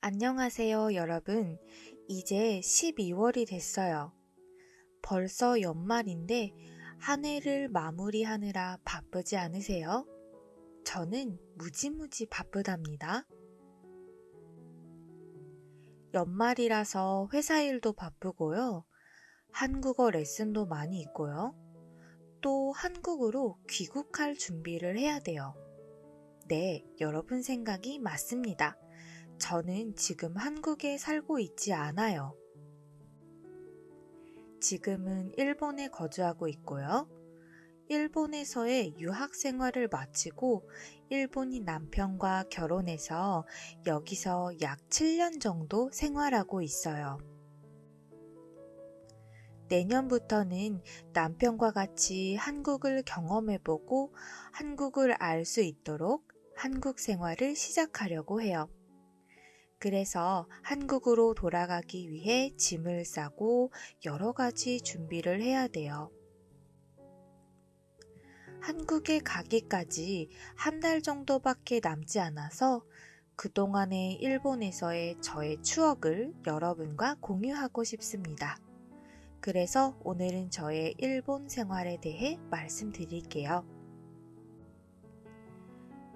안녕하세요, 여러분. 이제 12월이 됐어요. 벌써 연말인데 한 해를 마무리하느라 바쁘지 않으세요? 저는 무지무지 바쁘답니다. 연말이라서 회사 일도 바쁘고요. 한국어 레슨도 많이 있고요. 또 한국으로 귀국할 준비를 해야 돼요. 네, 여러분 생각이 맞습니다. 저는 지금 한국에 살고 있지 않아요. 지금은 일본에 거주하고 있고요. 일본에서의 유학 생활을 마치고 일본인 남편과 결혼해서 여기서 약 7년 정도 생활하고 있어요. 내년부터는 남편과 같이 한국을 경험해보고 한국을 알 수 있도록 한국 생활을 시작하려고 해요. 그래서 한국으로 돌아가기 위해 짐을 싸고 여러 가지 준비를 해야 돼요. 한국에 가기까지 한 달 정도밖에 남지 않아서 그동안의 일본에서의 저의 추억을 여러분과 공유하고 싶습니다. 그래서 오늘은 저의 일본 생활에 대해 말씀드릴게요.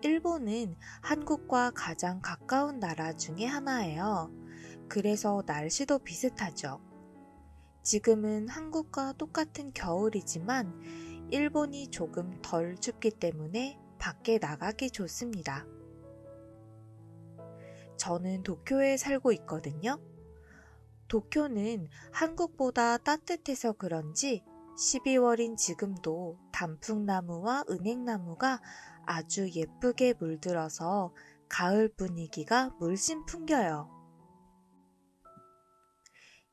일본은 한국과 가장 가까운 나라 중에 하나예요. 그래서 날씨도 비슷하죠. 지금은 한국과 똑같은 겨울이지만 일본이 조금 덜 춥기 때문에 밖에 나가기 좋습니다. 저는 도쿄에 살고 있거든요. 도쿄는 한국보다 따뜻해서 그런지 12월인 지금도 단풍나무와 은행나무가 아주 예쁘게 물들어서 가을 분위기가 물씬 풍겨요.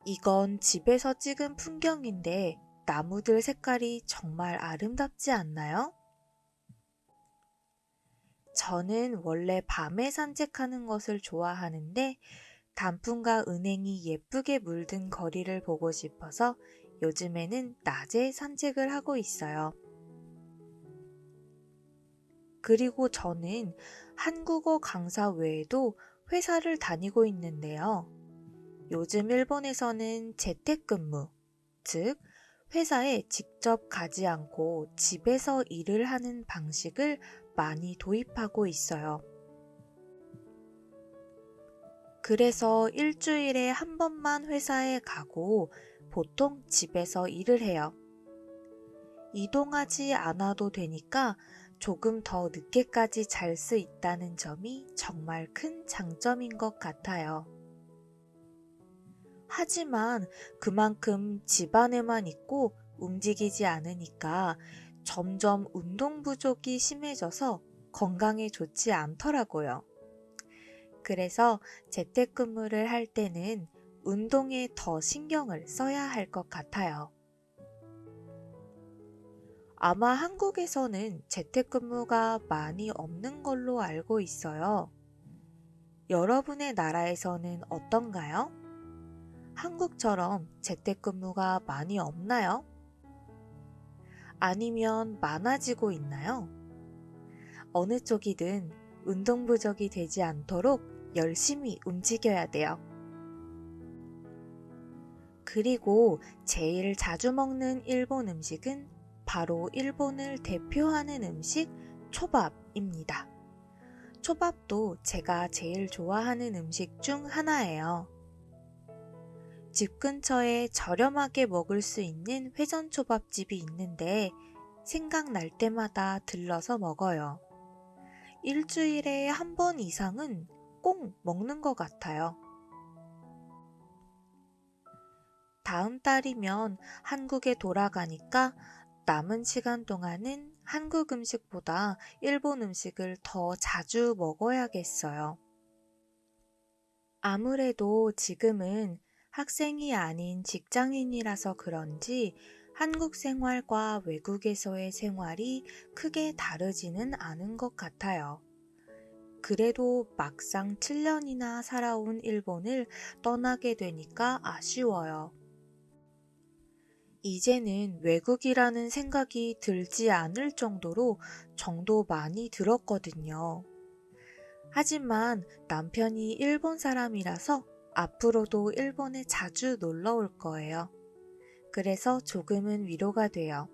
이건 집에서 찍은 풍경인데 나무들 색깔이 정말 아름답지 않나요? 저는 원래 밤에 산책하는 것을 좋아하는데 단풍과 은행이 예쁘게 물든 거리를 보고 싶어서 요즘에는 낮에 산책을 하고 있어요. 그리고 저는 한국어 강사 외에도 회사를 다니고 있는데요. 요즘 일본에서는 재택근무, 즉 회사에 직접 가지 않고 집에서 일을 하는 방식을 많이 도입하고 있어요. 그래서 일주일에 한 번만 회사에 가고 보통 집에서 일을 해요. 이동하지 않아도 되니까 조금 더 늦게까지 잘 수 있다는 점이 정말 큰 장점인 것 같아요. 하지만 그만큼 집 안에만 있고 움직이지 않으니까 점점 운동 부족이 심해져서 건강에 좋지 않더라고요. 그래서 재택근무를 할 때는 운동에 더 신경을 써야 할 것 같아요. 아마 한국에서는 재택근무가 많이 없는 걸로 알고 있어요. 여러분의 나라에서는 어떤가요? 한국처럼 재택근무가 많이 없나요? 아니면 많아지고 있나요? 어느 쪽이든 운동 부족이 되지 않도록 열심히 움직여야 돼요. 그리고 제일 자주 먹는 일본 음식은 바로 일본을 대표하는 음식 초밥입니다. 초밥도 제가 제일 좋아하는 음식 중 하나예요. 집 근처에 저렴하게 먹을 수 있는 회전초밥집이 있는데 생각날 때마다 들러서 먹어요. 일주일에 한 번 이상은 꼭 먹는 것 같아요. 다음 달이면 한국에 돌아가니까 남은 시간 동안은 한국 음식보다 일본 음식을 더 자주 먹어야겠어요. 아무래도 지금은 학생이 아닌 직장인이라서 그런지 한국 생활과 외국에서의 생활이 크게 다르지는 않은 것 같아요. 그래도 막상 7년이나 살아온 일본을 떠나게 되니까 아쉬워요. 이제는 외국이라는 생각이 들지 않을 정도로 정도 많이 들었거든요. 하지만 남편이 일본 사람이라서 앞으로도 일본에 자주 놀러 올 거예요. 그래서 조금은 위로가 돼요.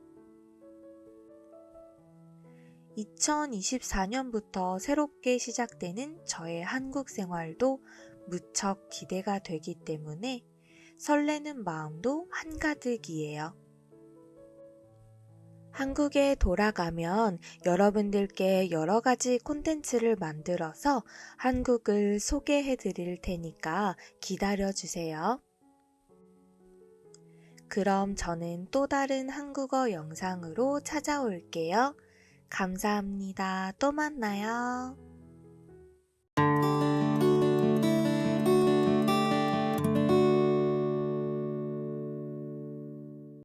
2024년부터 새롭게 시작되는 저의 한국 생활도 무척 기대가 되기 때문에 설레는 마음도 한가득이에요. 한국에 돌아가면 여러분들께 여러 가지 콘텐츠를 만들어서 한국을 소개해 드릴 테니까 기다려 주세요. 그럼 저는 또 다른 한국어 영상으로 찾아올게요. 감사합니다. 또 만나요.